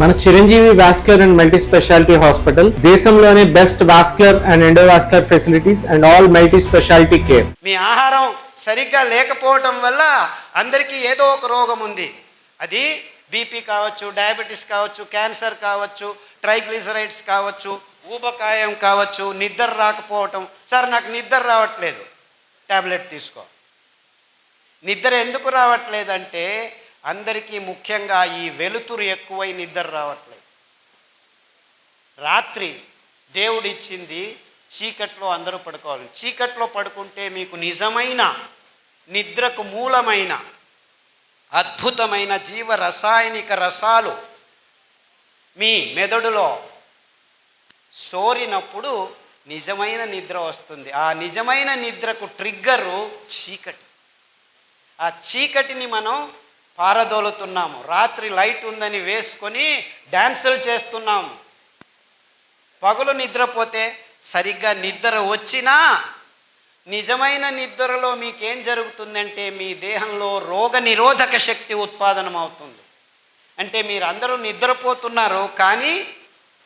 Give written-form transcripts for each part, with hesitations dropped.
మన Chiranjeevi vascular and multi speciality hospital దేశంలోనే best vascular and endovascular facilities and all multi speciality care. మీ ఆహారం సరిగ్గా లేకపోవటం వల్ల అందరికీ ఏదో ఒక రోగం ఉంది. అది బీపీ కావచ్చు, డయాబెటీస్ కావచ్చు, క్యాన్సర్ కావచ్చు, ట్రైగ్లిజరైడ్స్ కావచ్చు, ఊబకాయం కావచ్చు, నిద్ర రాకపోవటం. సార్ నాకు నిద్ర రావట్లేదు, ట్యాబ్లెట్ తీసుకో. నిద్ర ఎందుకు రావట్లేదంటే అందరికీ ముఖ్యంగా ఈ వెలుతురు ఎక్కువై నిద్ర రావట్లేదు. రాత్రి దేవుడిచ్చింది చీకట్లో అందరూ పడుకోవాలి. చీకట్లో పడుకుంటే మీకు నిజమైన నిద్రకు మూలమైన అద్భుతమైన జీవ రసాయనిక రసాలు మీ మెదడులో సోరినప్పుడు నిజమైన నిద్ర వస్తుంది. ఆ నిజమైన నిద్రకు ట్రిగ్గరు చీకటి. ఆ చీకటిని మనం పారదోలుతున్నాము. రాత్రి లైట్ ఉందని వేసుకొని డ్యాన్సులు చేస్తున్నాము. పగలు నిద్రపోతే సరిగ్గా నిద్ర వచ్చినా నిజమైన నిద్రలో మీకేం జరుగుతుందంటే మీ దేహంలో రోగ నిరోధక శక్తి ఉత్పాదనం అవుతుంది. అంటే మీరు అందరూ నిద్రపోతున్నారు కానీ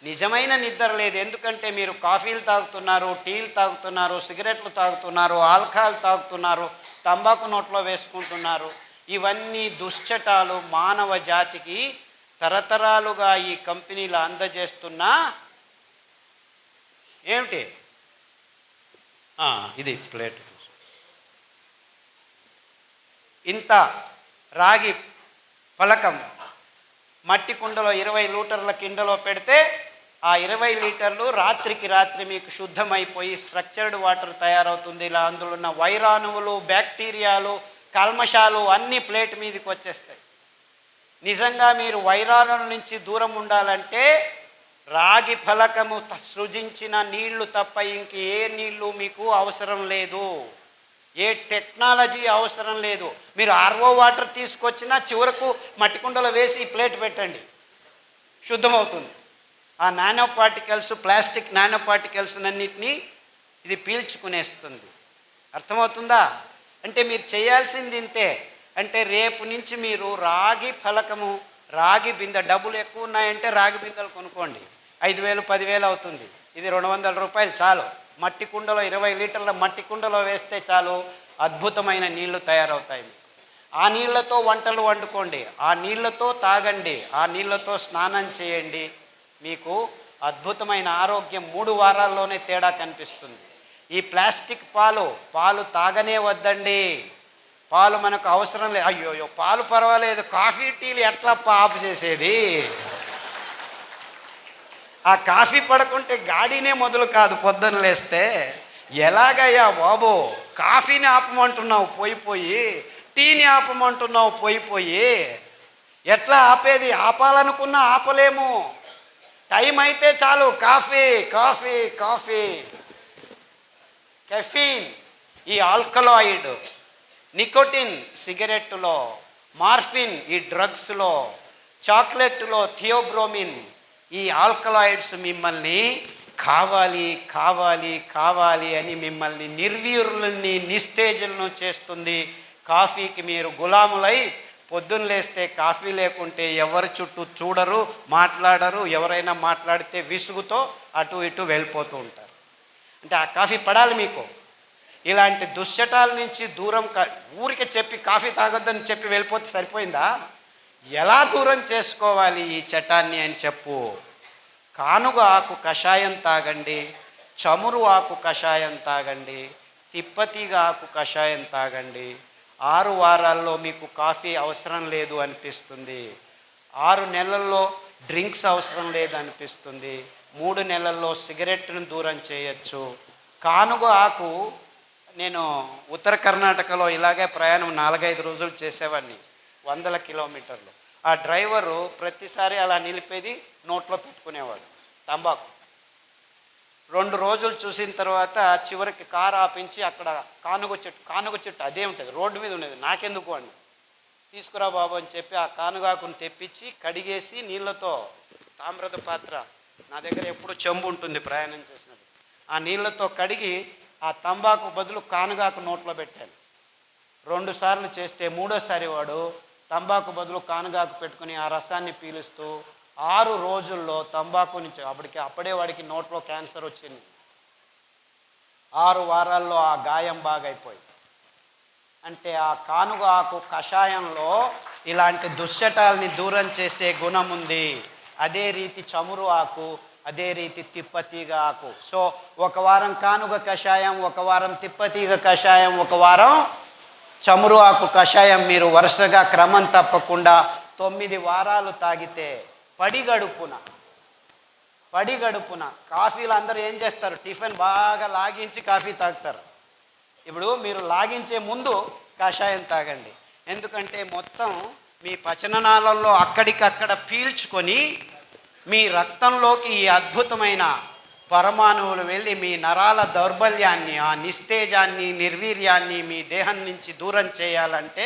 నిజమైన నిద్ర లేదు. ఎందుకంటే మీరు కాఫీలు తాగుతున్నారు, టీలు తాగుతున్నారు, సిగరెట్లు తాగుతున్నారు, ఆల్కహాల్ తాగుతున్నారు, తంబాకు నోట్లో వేసుకుంటున్నారు. ఇవన్నీ దుశ్చటాలు మానవ జాతికి తరతరాలుగా ఈ కంపెనీలు అందజేస్తున్న ఏమిటి ఇది ప్లేట్. ఇంత రాగి పలకం మట్టి కుండలో 20 లీటర్ల కిండలో పెడితే ఆ 20 లీటర్లు రాత్రికి రాత్రి మీకు శుద్ధమైపోయి స్ట్రక్చర్డ్ వాటర్ తయారవుతుంది. ఇలా అందులో ఉన్న వైరాణువులు, బ్యాక్టీరియాలు, కల్మషాలు అన్నీ ప్లేట్ మీదకి వచ్చేస్తాయి. నిజంగా మీరు వైరాణుల నుంచి దూరం ఉండాలంటే రాగి ఫలకము సృజించిన నీళ్లు తప్ప ఇంక ఏ నీళ్లు మీకు అవసరం లేదు, ఏ టెక్నాలజీ అవసరం లేదు. మీరు ఆర్ఓ వాటర్ తీసుకొచ్చినా చివరకు మట్టి కుండలో వేసి ఈ ప్లేట్ పెట్టండి, శుద్ధమవుతుంది. ఆ nano particles, plastic nano particles అన్నిటినీ ఇది పీల్చుకునేస్తుంది. అర్థమవుతుందా? అంటే మీరు చేయాల్సింది ఇంతే. అంటే రేపు నుంచి మీరు రాగి ఫలకము, రాగి బిందె, డబ్బులు ఎక్కువ ఉన్నాయంటే రాగి బిందెలు కొనుక్కోండి. 5,000 10,000 అవుతుంది. ఇది 200 రూపాయలు చాలు. మట్టి కుండలో 20 లీటర్ల మట్టి కుండలో వేస్తే చాలు, అద్భుతమైన నీళ్లు తయారవుతాయి. ఆ నీళ్లతో వంటలు వండుకోండి, ఆ నీళ్లతో తాగండి, ఆ నీళ్లతో స్నానం చేయండి. మీకు అద్భుతమైన ఆరోగ్యం 3 వారాల్లోనే తేడా కనిపిస్తుంది. ఈ ప్లాస్టిక్ పాలు తాగనే వద్దండి. పాలు మనకు అవసరం లేదు. అయ్యోయ్యో పాలు పర్వాలేదు, కాఫీ టీలు ఎట్లా ఆపు చేసేది? ఆ కాఫీ పడకుంటే గాడినే మొదలు కాదు పొద్దున్న లేస్తే. ఎలాగయ్యా బాబు, కాఫీని ఆపమంటున్నావు పోయి, టీని ఆపమంటున్నావు పోయి, ఎట్లా ఆపేది? ఆపాలనుకున్నా ఆపలేము. టైం అయితే చాలు కాఫీ కాఫీ కాఫీ. కెఫీన్, ఈ ఆల్కలాయిడ్, నికోటిన్ సిగరెట్టులో, మార్ఫిన్ ఈ డ్రగ్స్లో, చాక్లెట్లో థియోబ్రోమిన్, ఈ ఆల్కలాయిడ్స్ మిమ్మల్ని కావాలి కావాలి కావాలి అని మిమ్మల్ని నిర్వీర్యులని, నిస్తేజులను చేస్తుంది. కాఫీకి మీరు గులాములై పొద్దున్న లేస్తే కాఫీ లేకుంటే ఎవరి చుట్టూ చూడరు, మాట్లాడరు. ఎవరైనా మాట్లాడితే విసుగుతో అటు ఇటు వెళ్ళిపోతూ ఉంటారు. అంటే ఆ కాఫీ పడాలి మీకు. ఇలాంటి దుశ్చటాల నుంచి దూరం ఊరికే చెప్పి కాఫీ తాగొద్దని చెప్పి వెళ్ళిపోతే సరిపోయిందా? ఎలా దూరం చేసుకోవాలి ఈ చటాన్ని అని చెప్పు. కానుగ ఆకు కషాయం తాగండి, చమురు ఆకు కషాయం తాగండి, తిప్పతీగ ఆకు కషాయం తాగండి. 6 వారాల్లో మీకు కాఫీ అవసరం లేదు అనిపిస్తుంది. 6 నెలల్లో డ్రింక్స్ అవసరం లేదు అనిపిస్తుంది. 3 నెలల్లో సిగరెట్ను దూరం చేయొచ్చు. కానుగ ఆకు, నేను ఉత్తర కర్ణాటకలో ఇలాగే ప్రయాణం 4-5 రోజులు చేసేవాడిని, 100 కిలోమీటర్లు. ఆ డ్రైవరు ప్రతిసారి అలా నిలిపేది, నోట్లో పెట్టుకునేవాడు తంబాకు. 2 రోజులు చూసిన తర్వాత చివరికి కారు ఆపించి అక్కడ కానుగ చెట్టు అదే ఉంటుంది, రోడ్డు మీద ఉండేది. నాకెందుకు అండి, తీసుకురా బాబు అని చెప్పి ఆ కానుగాకును తెప్పించి కడిగేసి నీళ్ళతో, తామ్రద పాత్ర నా దగ్గర ఎప్పుడు చెంబు ఉంటుంది ప్రయాణం చేసినప్పుడు, ఆ నీళ్ళతో కడిగి ఆ తంబాకు బదులు కానుగాకు నోట్లో పెట్టాను. 2 సార్లు చేస్తే 3వ సారి వాడు తంబాకు బదులు కానుగాకు పెట్టుకుని ఆ రసాన్ని పీలుస్తూ 6 రోజుల్లో తంబాకు నుంచి అప్పుడే వాడికి నోట్లో క్యాన్సర్ వచ్చింది. 6 వారాల్లో ఆ గాయం బాగైపోయి. అంటే ఆ కానుగ ఆకు కషాయంలో ఇలాంటి దుశ్చటాల్ని దూరం చేసే గుణం ఉంది. అదే రీతి చమురు ఆకు, అదే రీతి తిప్పతీగ ఆకు. సో 1 వారం కానుగ కషాయం, 1 వారం తిప్పతీగ కషాయం, 1 వారం చమురు ఆకు కషాయం మీరు వరుసగా క్రమం తప్పకుండా 9 వారాలు తాగితే పడిగడుపున కాఫీలు అందరూ ఏం చేస్తారు, టిఫిన్ బాగా లాగించి కాఫీ తాగుతారు. ఇప్పుడు మీరు లాగించే ముందు కషాయం తాగండి. ఎందుకంటే మొత్తం మీ పచననాళంలో అక్కడికక్కడ పీల్చుకొని మీ రక్తంలోకి ఈ అద్భుతమైన పరమాణువులు వెళ్ళి మీ నరాల దౌర్బల్యాన్ని, ఆ నిస్తేజాన్ని, నిర్వీర్యాన్ని మీ దేహం నుంచి దూరం చేయాలంటే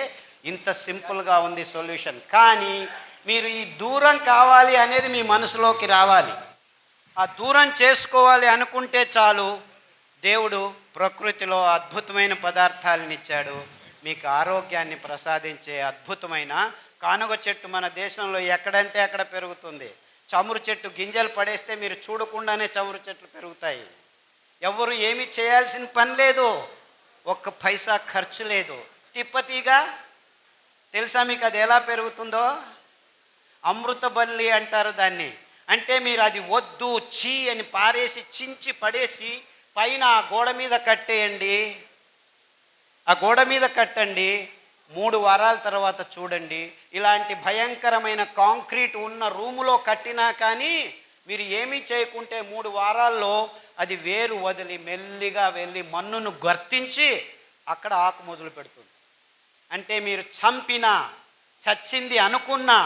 ఇంత సింపుల్గా ఉంది సొల్యూషన్. కానీ మీరు ఈ దూరం కావాలి అనేది మీ మనసులోకి రావాలి. ఆ దూరం చేసుకోవాలి అనుకుంటే చాలు, దేవుడు ప్రకృతిలో అద్భుతమైన పదార్థాలను ఇచ్చాడు. మీకు ఆరోగ్యాన్ని ప్రసాదించే అద్భుతమైన కానుగ చెట్టు మన దేశంలో ఎక్కడంటే అక్కడ పెరుగుతుంది. చమురు చెట్టు గింజలు పడేస్తే మీరు చూడకుండానే చమురు చెట్లు పెరుగుతాయి. ఎవరు ఏమీ చేయాల్సిన పని లేదు, 1 పైసా ఖర్చు లేదు. తిప్పతీగ తెలుసా మీకు అది ఎలా పెరుగుతుందో? అమృతబల్లి అంటారు దాన్ని. అంటే మీరు అది వద్దు చీ అని పారేసి చించి పడేసి పైన ఆ గోడ మీద కట్టేయండి. ఆ గోడ మీద కట్టండి. 3 వారాల తర్వాత చూడండి, ఇలాంటి భయంకరమైన కాంక్రీట్ ఉన్న రూములో కట్టినా కానీ మీరు ఏమీ చేయకుంటే 3 వారాల్లో అది వేరు వదిలి మెల్లిగా వెళ్ళి మన్నును గర్తించి అక్కడ ఆకు మొదలు పెడుతుంది. అంటే మీరు చంపినా చచ్చింది అనుకున్నా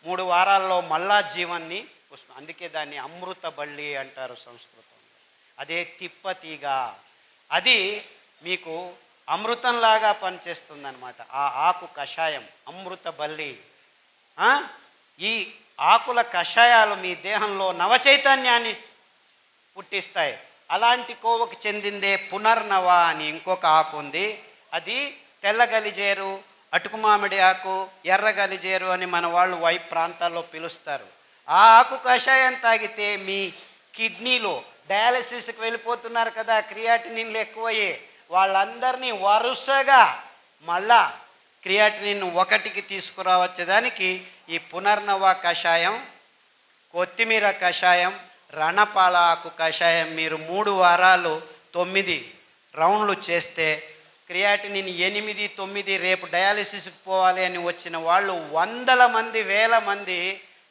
3 వారాల్లో మళ్ళా జీవాన్ని వస్తుంది. అందుకే దాన్ని అమృత బల్లి అంటారు సంస్కృతంలో. అదే తిప్పతీగ, అది మీకు అమృతంలాగా పనిచేస్తుందన్నమాట. ఆ ఆకు కషాయం అమృత బల్లి. ఈ ఆకుల కషాయాలు మీ దేహంలో నవచైతన్యాన్ని పుట్టిస్తాయి. అలాంటి కోవకు చెందిందే పునర్నవ అని ఇంకొక ఆకు ఉంది. అది తెల్ల గలిజేరు, అటుకు మామిడి ఆకు, ఎర్ర గలిజేరు అని మన వాళ్ళు వైపు ప్రాంతాల్లో పిలుస్తారు. ఆ ఆకు కషాయం తాగితే మీ కిడ్నీలో డయాలసిస్కి వెళ్ళిపోతున్నారు కదా, క్రియాటినిన్లు ఎక్కువయ్యే వాళ్ళందరినీ వరుసగా మళ్ళా క్రియాటినిన్ 1కి తీసుకురావచ్చేదానికి ఈ పునర్నవ కషాయం, కొత్తిమీర కషాయం, రణపాల ఆకు కషాయం మీరు 3 వారాలు 9 రౌండ్లు చేస్తే క్రియాటినిన్ 8, 9 రేపు డయాలసిస్కి పోవాలి అని వచ్చిన వాళ్ళు 100 మంది 1000 మంది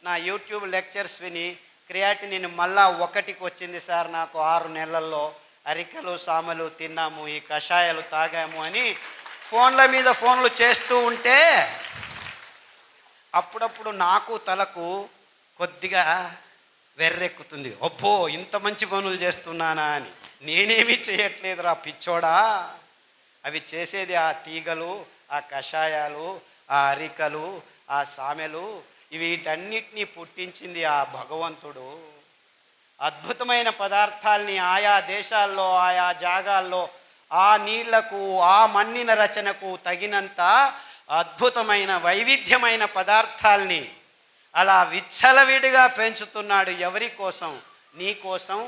నా యూట్యూబ్ లెక్చర్స్ విని క్రియాటినిన్ మళ్ళా 1కి వచ్చింది సార్ నాకు 6 నెలల్లో, అరికలు సామలు తిన్నాము, ఈ కషాయాలు తాగాము అని ఫోన్ల మీద ఫోన్లు చేస్తూ ఉంటే అప్పుడప్పుడు నాకు తలకు కొద్దిగా వెర్రెక్కుతుంది. అబ్బో ఇంత మంచి పనులు చేస్తున్నానా అని. నేనేమీ చేయట్లేదురా పిచ్చోడా, అవి చేసేది ఆ తీగలు, ఆ కషాయాలు, ఆ అరికలు, ఆ సామెలు, వీటన్నిటినీ పుట్టించింది ఆ భగవంతుడు. అద్భుతమైన పదార్థాల్ని ఆయా దేశాల్లో ఆయా జాగాల్లో ఆ నీళ్లకు ఆ మన్నిన రచనకు తగినంత అద్భుతమైన వైవిధ్యమైన పదార్థాల్ని అలా విచ్చలవిడిగా పెంచుతున్నాడు. ఎవరి కోసం? నీ కోసం,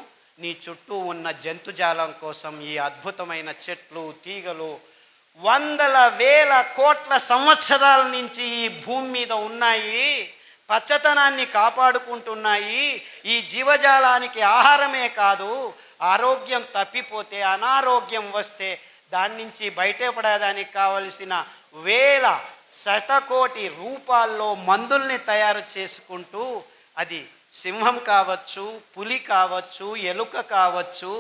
నీ చుట్టూ ఉన్న జంతుజాలం కోసం. ఈ అద్భుతమైన చెట్లు తీగలు వందల వేల కోట్ల సంవత్సరాల నుంచి ఈ భూమి మీద ఉన్నాయి, పచ్చతనాన్ని కాపాడుకుంటున్నాయి. ఈ జీవజాలానికి ఆహారమే కాదు, ఆరోగ్యం తప్పిపోతే అనారోగ్యం వస్తే దాని నుంచి బయటపడడానికి కావలసిన వేల శతకోటి రూపాల్లో మందుల్ని తయారు చేసుకుంటూ, అది సింహం కావచ్చు, పులి కావచ్చు, ఎలుక కావచ్చు,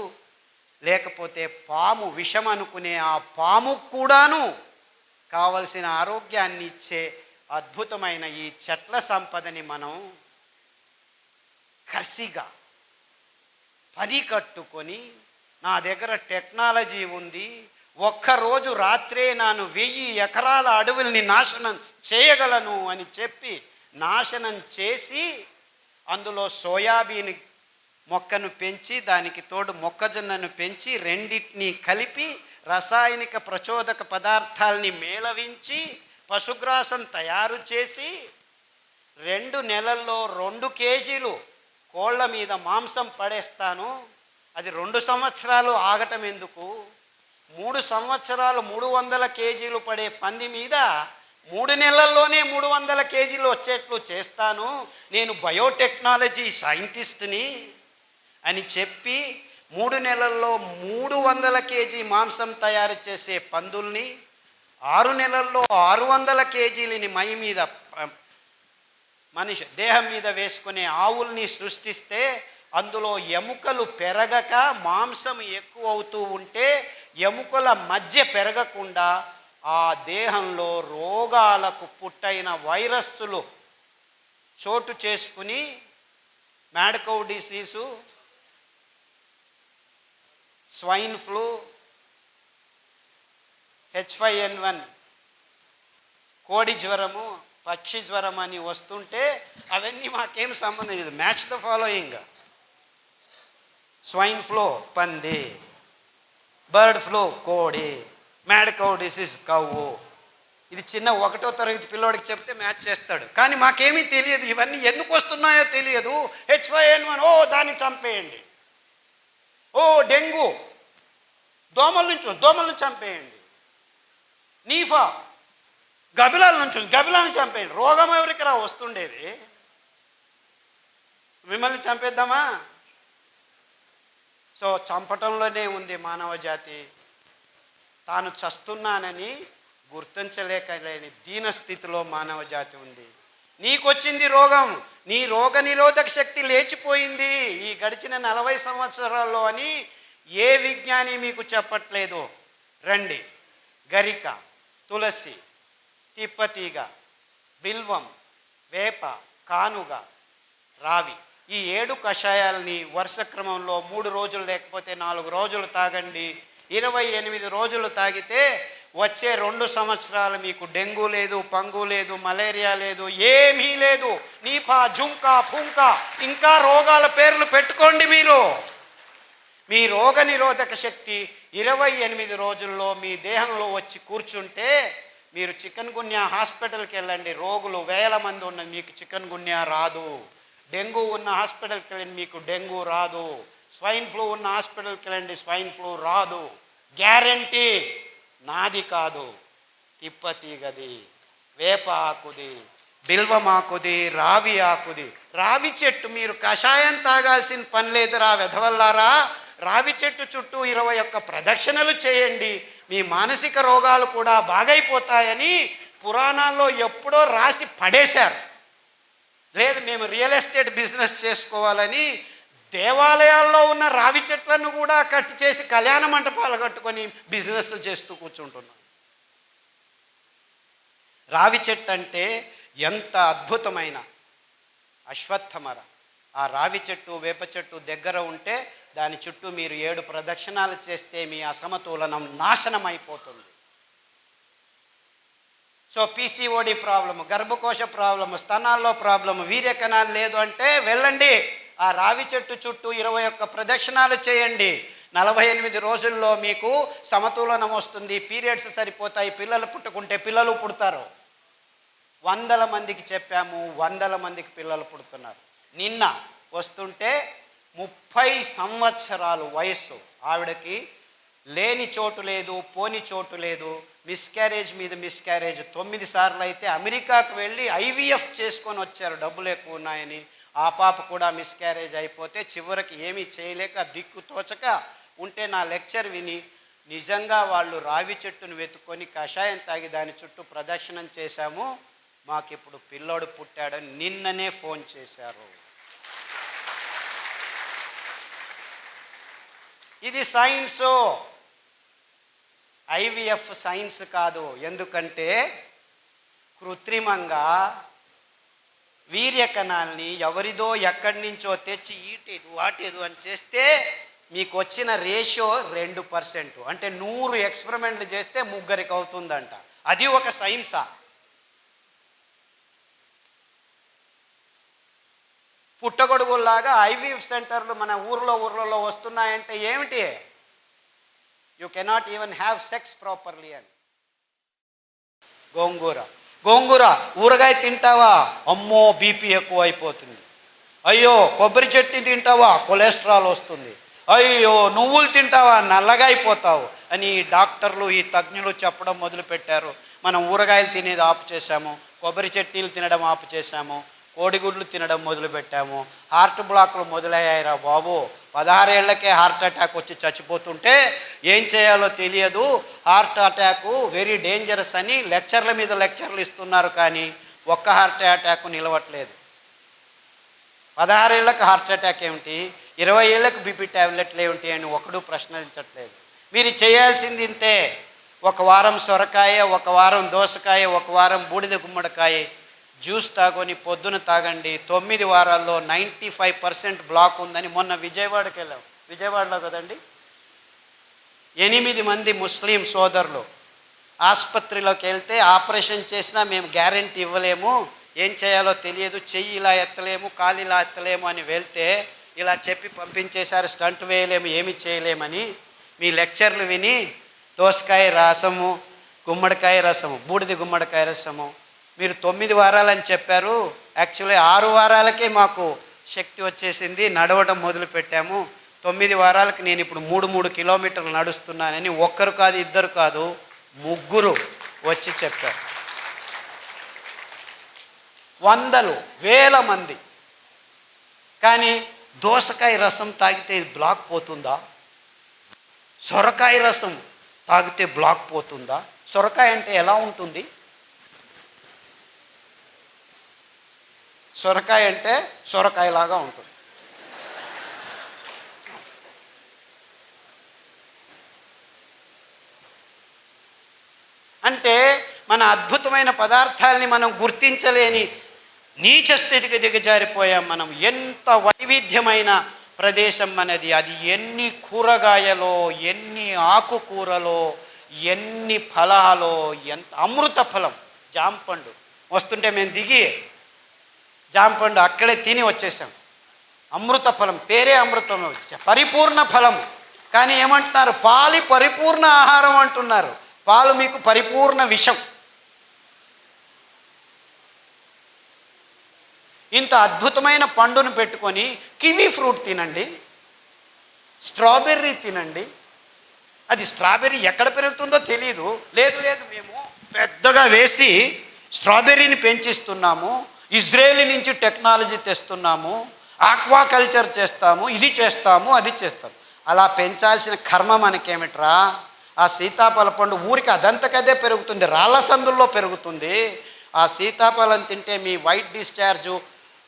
లేకపోతే పాము, విషం అనుకునే ఆ పాము కూడాను కావలసిన ఆరోగ్యాన్ని ఇచ్చే అద్భుతమైన ఈ చెట్ల సంపదని మనం కసిగా పనికట్టుకొని, నా దగ్గర టెక్నాలజీ ఉంది, ఒక్కరోజు రాత్రే నేను 1000 ఎకరాల అడవుల్ని నాశనం చేయగలను అని చెప్పి నాశనం చేసి అందులో సోయాబీన్ మొక్కను పెంచి దానికి తోడు మొక్కజొన్నను పెంచి రెండింటినీ కలిపి రసాయనిక ప్రచోదక పదార్థాలని మేళవించి పశుగ్రాసం తయారు చేసి 2 నెలల్లో 2 కేజీలు కోళ్ళ మీద మాంసం పడేస్తాను. అది 2 సంవత్సరాలు ఆగటం ఎందుకు? 3 సంవత్సరాలు 300 కేజీలు పడే పంది మీద 3 నెలల్లోనే 300 కేజీలు వచ్చేట్లు చేస్తాను. నేను బయోటెక్నాలజీ సైంటిస్ట్ని అని చెప్పి 3 నెలల్లో 300 కేజీ మాంసం తయారు చేసే పందుల్ని, 6 నెలల్లో 600 కేజీలని మై మీద మనిషి దేహం మీద వేసుకునే ఆవుల్ని సృష్టిస్తే అందులో ఎముకలు పెరగక మాంసం ఎక్కువ అవుతూ ఉంటే ఎముకల మధ్య పెరగకుండా ఆ దేహంలో రోగాలకు పుట్టైన వైరస్సులు చోటు చేసుకుని mad cow disease, swine flu, H5N1, కోడి జ్వరము, పక్షి జ్వరం అని వస్తుంటే అవన్నీ మాకేం సంబంధం లేదు. Match the following: swine flu పంది, బర్డ్ ఫ్లూ కోడి, మ్యాడ్ కౌ డిసీజ్ కవ్వు. ఇది చిన్న 1వ తరగతి పిల్లోడికి చెప్తే మ్యాచ్ చేస్తాడు. కానీ మాకేమీ తెలియదు, ఇవన్నీ ఎందుకు వస్తున్నాయో తెలియదు. H5N1, ఓ దాన్ని చంపేయండి. ఓ డెంగ్యూ, దోమలను చంపేయండి. నీఫా, గబిలాలను చంపేయండి. రోగం ఎవరికి రా వస్తుండేది? మిమ్మల్ని చంపేద్దామా? సో చంపటంలోనే ఉంది మానవ జాతి. తాను చస్తున్నానని గుర్తించలేకలేని దీనస్థితిలో మానవ జాతి ఉంది. నీకొచ్చింది రోగం, నీ రోగ నిరోధక శక్తి లేచిపోయింది ఈ గడిచిన 40 సంవత్సరాల్లో అని ఏ విజ్ఞాని మీకు చెప్పట్లేదు. రండి, గరిక, తులసి, తిప్పతీగ, బిల్వం, వేప, కానుగ, రావి, ఈ 7 కషాయాలని వరుస క్రమంలో 3 రోజులు లేకపోతే 4 రోజులు తాగండి. 28 రోజులు తాగితే వచ్చే 2 సంవత్సరాలు మీకు డెంగ్యూ లేదు, పంగు లేదు, మలేరియా లేదు, ఏమీ లేదు. నీపా, జుంకా, పుంకా, ఇంకా రోగాల పేర్లు పెట్టుకోండి. మీ రోగ నిరోధక శక్తి 28 రోజుల్లో మీ దేహంలో వచ్చి కూర్చుంటే మీరు చికెన్ గున్యా హాస్పిటల్కి వెళ్ళండి, రోగులు వేల మంది ఉన్న మీకు చికెన్ గున్యా రాదు. డెంగ్యూ ఉన్న హాస్పిటల్కి వెళ్ళండి, మీకు డెంగ్యూ రాదు. స్వైన్ ఫ్లూ ఉన్న హాస్పిటల్కి వెళ్ళండి, స్వైన్ ఫ్లూ రాదు. గ్యారంటీ. నాది కాదు, తిప్పతీగది, వేప ఆకుది, బిల్వమాకుది, రావి ఆకుది. రావి చెట్టు మీరు కషాయం తాగాల్సిన పని లేదురా వెధవల్లారా. రావి చెట్టు చుట్టూ 21 ప్రదక్షిణలు చేయండి, మీ మానసిక రోగాలు కూడా బాగైపోతాయని పురాణాల్లో ఎప్పుడో రాసి పడేశారు. లేదు మేము రియల్ ఎస్టేట్ బిజినెస్ చేసుకోవాలని దేవాలయాల్లో ఉన్న రావి చెట్లను కూడా కట్ చేసి కళ్యాణ మంటపాలు కట్టుకొని బిజినెస్లు చేస్తూ కూర్చుంటున్నాం. రావి చెట్టు అంటే ఎంత అద్భుతమైన అశ్వత్థమర. ఆ రావి చెట్టు, వేప చెట్టు దగ్గర ఉంటే దాని చుట్టూ మీరు 7 ప్రదక్షిణాలు చేస్తే మీ అసమతులనం నాశనం అయిపోతుంది. సో PCOD ప్రాబ్లము, గర్భకోశ ప్రాబ్లము, స్తనాల్లో ప్రాబ్లము, వీర్యకణాలు లేదు అంటే వెళ్ళండి, ఆ రావి చెట్టు చుట్టూ 21 ప్రదక్షిణాలు చేయండి. 48 రోజుల్లో మీకు సమతులనం వస్తుంది, పీరియడ్స్ సరిపోతాయి, పిల్లలు పుట్టుకుంటే పిల్లలు పుడతారు. 100 మందికి చెప్పాము, 100 మందికి పిల్లలు పుడుతున్నారు. నిన్న వస్తుంటే 30 సంవత్సరాలు వయస్సు ఆవిడకి లేని చోటు లేదు, పోని చోటు లేదు, మిస్క్యారేజ్ మీద మిస్క్యారేజ్ 9 సార్లు అయితే అమెరికాకు వెళ్ళి IVF చేసుకొని వచ్చారు, డబ్బులు ఎక్కువ ఉన్నాయని. ఆ పాప కూడా మిస్క్యారేజ్ అయిపోతే చివరికి ఏమీ చేయలేక దిక్కు తోచక ఉంటే నా లెక్చర్ విని నిజంగా వాళ్ళు రావి చెట్టును వెతుక్కొని కషాయం తాగి దాని చుట్టూ ప్రదక్షిణం చేశాము, మాకు ఇప్పుడు పిల్లోడు పుట్టాడని నిన్ననే ఫోన్ చేశారు. ఇది సైన్సు, IVF సైన్స్ కాదు. ఎందుకంటే కృత్రిమంగా వీర్యకణాల్ని ఎవరిదో ఎక్కడి నుంచో తెచ్చి ఈటేదు వాటేదు అని చేస్తే మీకు వచ్చిన రేషియో 2%. అంటే 100 ఎక్స్పెరిమెంట్లు చేస్తే 3 అవుతుందంట. అది ఒక సైన్సా? పుట్టగొడుగుల్లాగా IVF సెంటర్లు మన ఊర్లలో వస్తున్నాయంటే ఏమిటి? You cannot even have sex properly అని. గోంగూర గోంగూర ఊరగాయ తింటావా, అమ్మో బీపీ ఎక్కువ అయిపోతుంది. అయ్యో కొబ్బరి చట్నీ తింటావా, కొలెస్ట్రాల్ వస్తుంది. అయ్యో నువ్వులు తింటావా, నల్లగా అయిపోతావు అని డాక్టర్లు ఈ తజ్ఞులు చెప్పడం మొదలుపెట్టారు. మనం ఊరగాయలు తినేది ఆపు చేశాము, కొబ్బరి చట్నీలు తినడం ఆపు చేశాము, కోడిగుడ్లు తినడం మొదలుపెట్టాము. హార్ట్ బ్లాక్లు మొదలయ్యాయిరా బాబు. 16 ఏళ్లకే హార్ట్ అటాక్ వచ్చి చచ్చిపోతుంటే ఏం చేయాలో తెలియదు. హార్ట్ అటాక్ వెరీ డేంజరస్ అని లెక్చర్ల మీద లెక్చర్లు ఇస్తున్నారు, కానీ ఒక్క హార్ట్ అటాక్ నిలవట్లేదు. 16 ఏళ్ళకి హార్ట్ అటాక్ ఏమిటి, 20 ఏళ్ళకు బీపీ ట్యాబ్లెట్లు ఏమిటి అని ఒకడు ప్రశ్నించట్లేదు. మీరు చేయాల్సింది ఇంతే. ఒక వారం సొరకాయ, ఒక వారం దోసకాయ, ఒక వారం బూడిద గుమ్మడికాయ జ్యూస్ తాగొని పొద్దున తాగండి. 9 వారాల్లో 95% బ్లాక్ ఉందని మొన్న విజయవాడకి వెళ్ళాం. విజయవాడలో కదండి, 8 మంది ముస్లిం సోదరులు ఆసుపత్రిలోకి వెళ్తే ఆపరేషన్ చేసినా మేము గ్యారెంటీ ఇవ్వలేము, ఏం చేయాలో తెలియదు, చెయ్యి ఇలా ఎత్తలేము, కాలు ఇలా ఎత్తలేము అని వెళ్తే ఇలా చెప్పి పంపించేశారు. స్టంట్ వేయలేము, ఏమి చేయలేమని. మీ లెక్చర్లు విని దోసకాయ రసము, గుమ్మడికాయ రసము, బూడిద గుమ్మడికాయ రసము మీరు 9 వారాలని చెప్పారు. యాక్చువల్లీ 6 వారాలకే మాకు శక్తి వచ్చేసింది, నడవడం మొదలు పెట్టాము. 9 వారాలకు నేను ఇప్పుడు 3 కిలోమీటర్లు నడుస్తున్నానని ఒక్కరు కాదు, ఇద్దరు కాదు, 3 వచ్చి చెప్పారు. వందలు వేల మంది. కానీ దోసకాయ రసం తాగితే బ్లాక్ పోతుందా, సొరకాయ రసం తాగితే బ్లాక్ పోతుందా? సొరకాయ అంటే ఎలా ఉంటుంది? సొరకాయ అంటే సొరకాయలాగా ఉంటుంది. అంటే మన అద్భుతమైన పదార్థాలని మనం గుర్తించలేని నీచ స్థితికి దిగజారిపోయాం మనం. ఎంత వైవిధ్యమైన ప్రదేశం మనది. అది ఎన్ని కూరగాయలో, ఎన్ని ఆకుకూరలో, ఎన్ని ఫలాలో, ఎంత అమృత ఫలం. జాంపండు వస్తుంటే మేము దిగి జాంపండు అక్కడే తిని వచ్చేసాం. అమృత ఫలం, పేరే అమృతం, పరిపూర్ణ ఫలం. కానీ ఏమంటున్నారు, పాలు పరిపూర్ణ ఆహారం అంటున్నారు. పాలు మీకు పరిపూర్ణ విషం. ఇంత అద్భుతమైన పండును పెట్టుకొని కివీ ఫ్రూట్ తినండి, స్ట్రాబెర్రీ తినండి. అది స్ట్రాబెర్రీ ఎక్కడ పెరుగుతుందో తెలియదు. లేదు లేదు మేము పెద్దగా వేసి స్ట్రాబెర్రీని పెంచిస్తున్నాము, ఇజ్రాయేల్ నుంచి టెక్నాలజీ తెస్తున్నాము, ఆక్వాకల్చర్ చేస్తాము, ఇది చేస్తాము, అది చేస్తాము. అలా పెంచాల్సిన కర్మ మనకేమిట్రా? ఆ సీతాఫల పండు ఊరికి అదంతకదే పెరుగుతుంది, రాళ్ళ సందుల్లో పెరుగుతుంది. ఆ సీతాఫలం తింటే మీ వైట్ డిశ్చార్జు,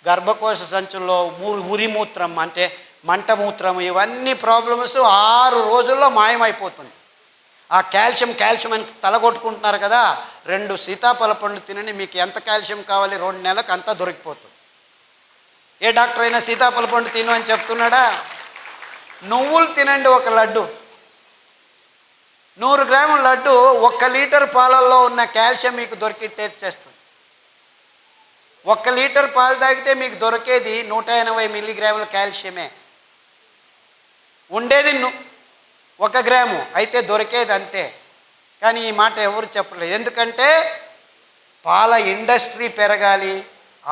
గర్భకోశ సంచుల్లో ఉరిమూత్రం అంటే మంటమూత్రం, ఇవన్నీ ప్రాబ్లమ్స్ 6 రోజుల్లో మాయమైపోతుంది. ఆ కాల్షియం అని తలగొట్టుకుంటున్నారు కదా, 2 సీతాఫల పండు తినండి, మీకు ఎంత కాల్షియం కావాలి 2 నెలలకు అంతా దొరికిపోతుంది. ఏ డాక్టర్ అయినా సీతాఫల పండు తిను అని చెప్తున్నాడా? నువ్వులు తినండి, 1 లడ్డు, 100 గ్రాముల లడ్డు 1 లీటర్ పాలల్లో ఉన్న కాల్షియం మీకు దొరికి టేస్ట్ చేస్తుంది. 1 లీటర్ పాలు తాగితే మీకు దొరికేది 180 మిల్లీగ్రాముల కాల్షియమే. ఉండేది 1 గ్రాము, అయితే దొరికేది అంతే. కానీ ఈ మాట ఎవరు చెప్పలేదు. ఎందుకంటే పాల ఇండస్ట్రీ పెరగాలి,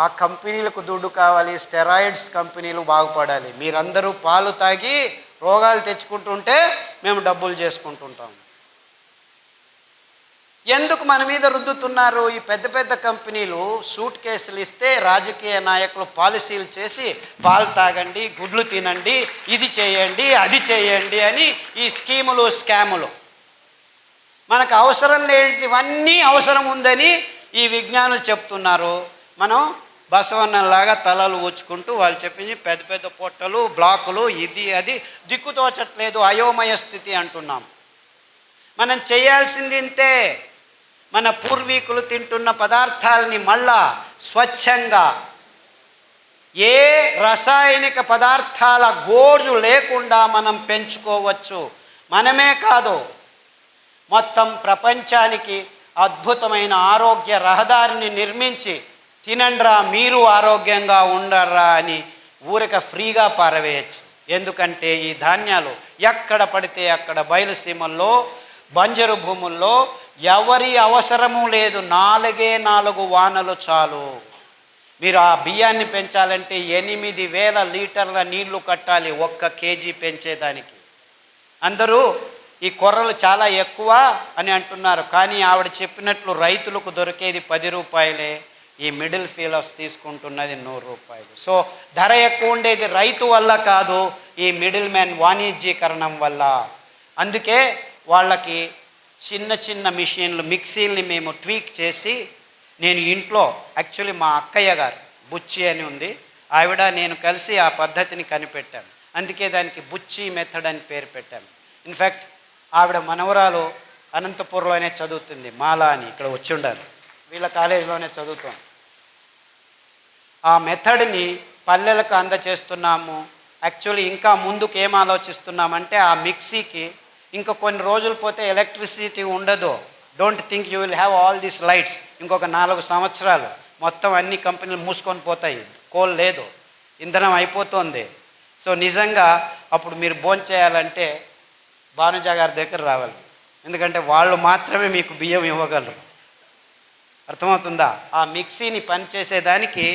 ఆ కంపెనీలకు దుడ్డు కావాలి, స్టెరాయిడ్స్ కంపెనీలు బాగుపడాలి. మీరందరూ పాలు తాగి రోగాలు తెచ్చుకుంటుంటే మేము డబ్బులు చేసుకుంటుంటాం. ఎందుకు మన మీద రుద్దుతున్నారు? ఈ పెద్ద పెద్ద కంపెనీలు సూట్ కేసులు ఇస్తే రాజకీయ నాయకులు పాలసీలు చేసి పాలు తాగండి, గుడ్లు తినండి, ఇది చేయండి, అది చేయండి అని ఈ స్కీములు, స్కాములు. మనకు అవసరం లేనివన్నీ అవసరం ఉందని ఈ విజ్ఞానులు చెప్తున్నారు. మనం బసవన్నలాగా తలలు ఊచుకుంటూ వాళ్ళు చెప్పింది పెద్ద పెద్ద పొట్టలు, బ్లాకులు, ఇది అది దిక్కుతోచట్లేదు, అయోమయ స్థితి అంటున్నాం. మనం చేయాల్సింది ఇంతే. మన పూర్వీకులు తింటున్న పదార్థాలని మళ్ళా స్వచ్ఛంగా, ఏ రసాయనిక పదార్థాల గోజు లేకుండా మనం పెంచుకోవచ్చు. మనమే కాదు, మొత్తం ప్రపంచానికి అద్భుతమైన ఆరోగ్య రహదారిని నిర్మించి తినండ్రా మీరు ఆరోగ్యంగా ఉండర్రా అని ఊరిక ఫ్రీగా పారవేయచ్చు. ఎందుకంటే ఈ ధాన్యాలు ఎక్కడ పడితే అక్కడ బయలుసీమల్లో, బంజరు భూముల్లో ఎవరి అవసరము లేదు, 4 వానలు చాలు. మీరు ఆ బియ్యాన్ని పెంచాలంటే 8,000 లీటర్ల నీళ్లు కట్టాలి 1 కేజీ పెంచేదానికి. అందరూ ఈ కొర్రలు చాలా ఎక్కువ అని అంటున్నారు, కానీ ఆవిడ చెప్పినట్లు రైతులకు దొరికేది 10 రూపాయలే, ఈ మిడిల్ ఫీలర్స్ తీసుకుంటున్నది 100 రూపాయలు. సో ధర ఎక్కువ ఉండేది రైతు వల్ల కాదు, ఈ మిడిల్ మ్యాన్ వాణిజ్యీకరణం వల్ల. అందుకే వాళ్ళకి చిన్న చిన్న మిషన్లు, మిక్సీల్ని మేము ట్వీక్ చేసి, నేను ఇంట్లో యాక్చువల్లీ మా అక్కయ్య గారు బుచ్చి అని ఉంది, ఆవిడ నేను కలిసి ఆ పద్ధతిని కనిపెట్టాను. అందుకే దానికి బుచ్చి మెథడ్ అని పేరు పెట్టాను. ఇన్ఫ్యాక్ట్ ఆవిడ మనవరాలు అనంతపూర్లోనే చదువుతుంది, మాలా అని, ఇక్కడ వచ్చి ఉండాలి, వీళ్ళ కాలేజీలోనే చదువుతాను. ఆ మెథడ్ని పల్లెలకు అందచేస్తున్నాము. యాక్చువల్లీ ఇంకా ముందుకు ఏం ఆలోచిస్తున్నామంటే, ఆ మిక్సీకి ఇంకా కొన్ని రోజులు పోతే ఎలక్ట్రిసిటీ ఉండదు. Don't think you will have all these lights. ఇంకొక 4 సంవత్సరాలు మొత్తం అన్ని కంపెనీలు మూసుకొని పోతాయి, కోల్ లేదు, ఇంధనం అయిపోతుంది. సో నిజంగా అప్పుడు మీరు భోంచేయాలంటే భానుజా గారి దగ్గర రావాలి, ఎందుకంటే వాళ్ళు మాత్రమే మీకు బియ్యం ఇవ్వగలరు. అర్థమవుతుందా? ఆ మిక్సీని పనిచేసేదానికి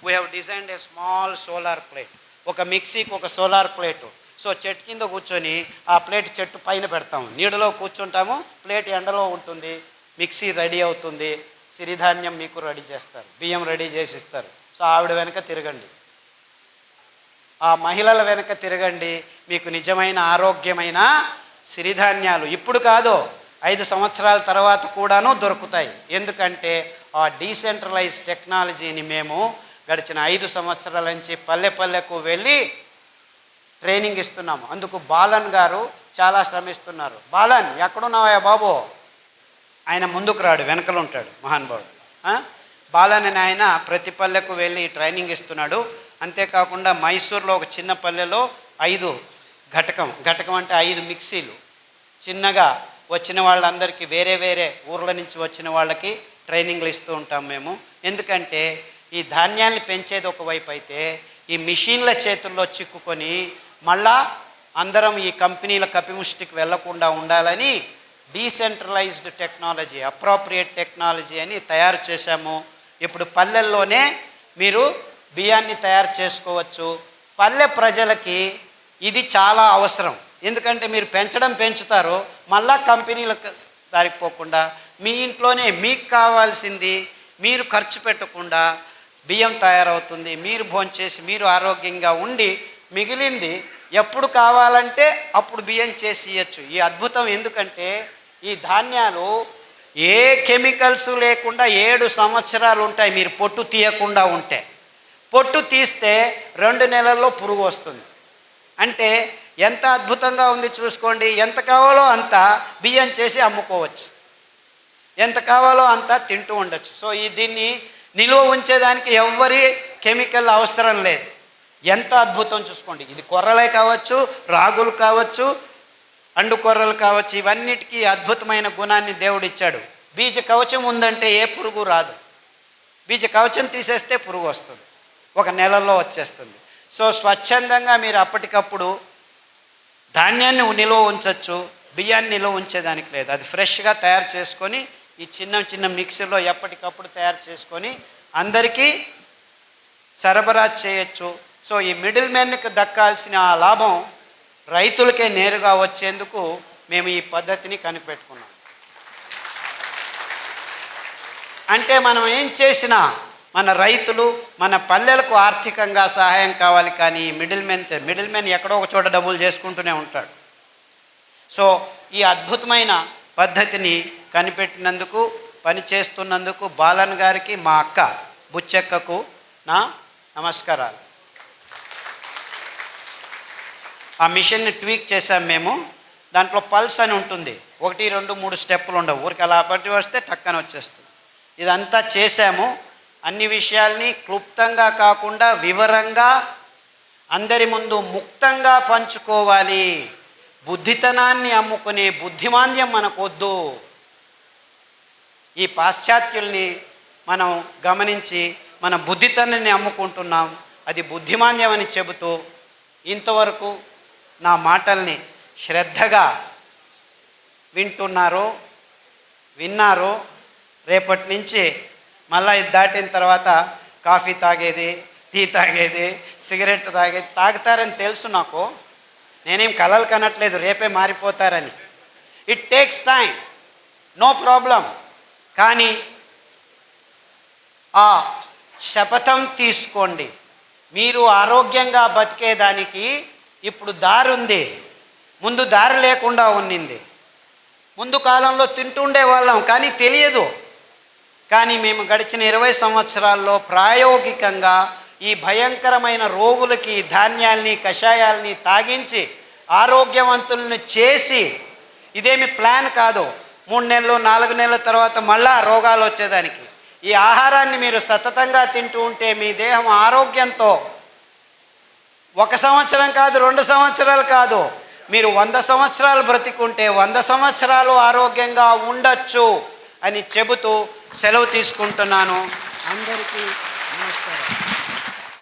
we have designed a small solar plate. ఒక మిక్సీకి ఒక సోలార్ ప్లేటు. సో చెట్టు కింద కూర్చొని ఆ ప్లేట్ చెట్టు పైన పెడతాము, నీడలో కూర్చుంటాము, ప్లేట్ ఎండలో ఉంటుంది, మిక్సీ రెడీ అవుతుంది, సిరిధాన్యం మీకు రెడీ చేస్తారు, బియ్యం రెడీ చేసి ఇస్తారు. సో ఆవిడ వెనక తిరగండి, ఆ మహిళల వెనక తిరగండి, మీకు నిజమైన ఆరోగ్యమైన సిరిధాన్యాలు ఇప్పుడు కాదు 5 సంవత్సరాల తర్వాత కూడాను దొరుకుతాయి. ఎందుకంటే ఆ డీసెంట్రలైజ్ టెక్నాలజీని మేము గడిచిన 5 సంవత్సరాల నుంచి పల్లె పల్లెకు వెళ్ళి ట్రైనింగ్ ఇస్తున్నాము. అందుకు బాలన్ గారు చాలా శ్రమిస్తున్నారు. బాలన్ ఎక్కడున్నావా బాబు? ఆయన ముందుకు రాడు, వెనకలు ఉంటాడు మహానుభావుడు. బాలన్ అని ఆయన ప్రతి పల్లెకు వెళ్ళి ట్రైనింగ్ ఇస్తున్నాడు. అంతేకాకుండా మైసూర్లో ఒక చిన్న పల్లెలో 5 ఘటకం అంటే 5 మిక్సీలు చిన్నగా వచ్చిన వాళ్ళందరికీ, వేరే వేరే ఊర్ల నుంచి వచ్చిన వాళ్ళకి ట్రైనింగ్లు ఇస్తూ ఉంటాం మేము. ఎందుకంటే ఈ ధాన్యాన్ని పెంచేది ఒకవైపు అయితే, ఈ మిషన్ల చేతుల్లో చిక్కుకొని మళ్ళా అందరం ఈ కంపెనీల కపిముష్టికి వెళ్లకుండా ఉండాలని డీసెంట్రలైజ్డ్ టెక్నాలజీ, అప్రోప్రియేట్ టెక్నాలజీ అని తయారు చేశాము. ఇప్పుడు పల్లెల్లోనే మీరు బియ్యాన్ని తయారు చేసుకోవచ్చు. పల్లె ప్రజలకి ఇది చాలా అవసరం. ఎందుకంటే మీరు పెంచుతారు, మళ్ళా కంపెనీలకు దారికి పోకుండా మీ ఇంట్లోనే మీకు కావాల్సింది మీరు ఖర్చు పెట్టకుండా బియ్యం తయారవుతుంది. మీరు భోంచేసి మీరు ఆరోగ్యంగా ఉండి మిగిలింది ఎప్పుడు కావాలంటే అప్పుడు బియ్యం చేసి ఇవ్వచ్చు. ఈ అద్భుతం ఎందుకంటే ఈ ధాన్యాలు ఏ కెమికల్స్ లేకుండా 7 సంవత్సరాలు ఉంటాయి. మీరు పొట్టు తీయకుండా ఉంటే, పొట్టు తీస్తే 2 నెలల్లో పురుగు వస్తుంది. అంటే ఎంత అద్భుతంగా ఉంది చూసుకోండి. ఎంత కావాలో అంత బియ్యం చేసి అమ్ముకోవచ్చు, ఎంత కావాలో అంత తింటూ ఉండొచ్చు. సో దీన్ని నిలువ ఉంచేదానికి ఎవ్వరి కెమికల్ అవసరం లేదు. ఎంత అద్భుతం చూసుకోండి. ఇది కొర్రలే కావచ్చు, రాగులు కావచ్చు, అండు కొర్రలు కావచ్చు, ఇవన్నిటికీ అద్భుతమైన గుణాన్ని దేవుడు ఇచ్చాడు. బీజ కవచం ఉందంటే ఏ పురుగు రాదు. బీజ కవచం తీసేస్తే పురుగు వస్తుంది, 1 నెలలో వచ్చేస్తుంది. సో స్వచ్ఛందంగా మీరు అప్పటికప్పుడు ధాన్యాన్ని నిలువ ఉంచవచ్చు, బియ్యాన్ని నిలువ ఉంచేదానికి లేదు. అది ఫ్రెష్గా తయారు చేసుకొని ఈ చిన్న మిక్సీలో ఎప్పటికప్పుడు తయారు చేసుకొని అందరికీ సరఫరా చేయొచ్చు. సో ఈ మిడిల్ మ్యాన్కి దక్కాల్సిన ఆ లాభం రైతులకే నేరుగా వచ్చేందుకు మేము ఈ పద్ధతిని కనిపెట్టుకున్నాం. అంటే మనం ఏం చేసినా మన రైతులు, మన పల్లెలకు ఆర్థికంగా సహాయం కావాలి, కానీ మిడిల్ మ్యాన్ ఎక్కడో ఒక చోట డబ్బులు చేసుకుంటూనే ఉంటాడు. సో ఈ అద్భుతమైన పద్ధతిని కనిపెట్టినందుకు, పనిచేస్తున్నందుకు బాలన్ గారికి, మా అక్క బుచ్చక్కకు నా నమస్కారాలు. ఆ మిషన్ని ట్వీక్ చేసాం మేము. దాంట్లో పల్స్ అని ఉంటుంది, 1, 2, 3 స్టెప్పులు ఉండవు, ఊరికి అలా పట్టి వస్తే టక్కన వచ్చేస్తుంది. ఇదంతా చేశాము. అన్ని విషయాల్ని క్లుప్తంగా కాకుండా వివరంగా అందరి ముందు ముక్తంగా పంచుకోవాలి. బుద్ధితనాన్ని అమ్ముకునే బుద్ధిమాంద్యం మనకొద్దు. ఈ పాశ్చాత్యుల్ని మనం గమనించి మన బుద్ధితనాన్ని అమ్ముకుంటున్నాం, అది బుద్ధిమాంద్యం అని చెబుతూ ఇంతవరకు నా మాటల్ని శ్రద్ధగా వింటున్నారో విన్నారు. రేపటి నుంచి మళ్ళీ ఇది దాటిన తర్వాత కాఫీ తాగేది, టీ తాగేది, సిగరెట్ తాగేది తాగుతారని తెలుసు నాకు. నేనేం కలలు కనట్లేదు రేపే మారిపోతారని. It takes time, no problem. కానీ ఆ శపథం తీసుకోండి. మీరు ఆరోగ్యంగా బతికేదానికి ఇప్పుడు దారి ఉంది, ముందు దారి లేకుండా ఉన్నింది. ముందు కాలంలో తింటుండే వాళ్ళం కానీ తెలియదు. కానీ మేము గడిచిన 20 సంవత్సరాల్లో ప్రాయోగికంగా ఈ భయంకరమైన రోగులకి ధాన్యాల్ని కషాయాల్ని తాగించి ఆరోగ్యవంతులను చేసి, ఇదేమి ప్లాన్ కాదు 3 నెలలు 4 నెలల తర్వాత మళ్ళా రోగాలు వచ్చేదానికి. ఈ ఆహారాన్ని మీరు సతతంగా తింటూ ఉంటే మీ దేహం ఆరోగ్యంతో 1 సంవత్సరం కాదు, 2 సంవత్సరాలు కాదు, మీరు 100 సంవత్సరాలు బ్రతికుంటే 100 సంవత్సరాలు ఆరోగ్యంగా ఉండొచ్చు అని చెబుతూ సెలవు తీసుకుంటున్నాను. అందరికీ నమస్కారం.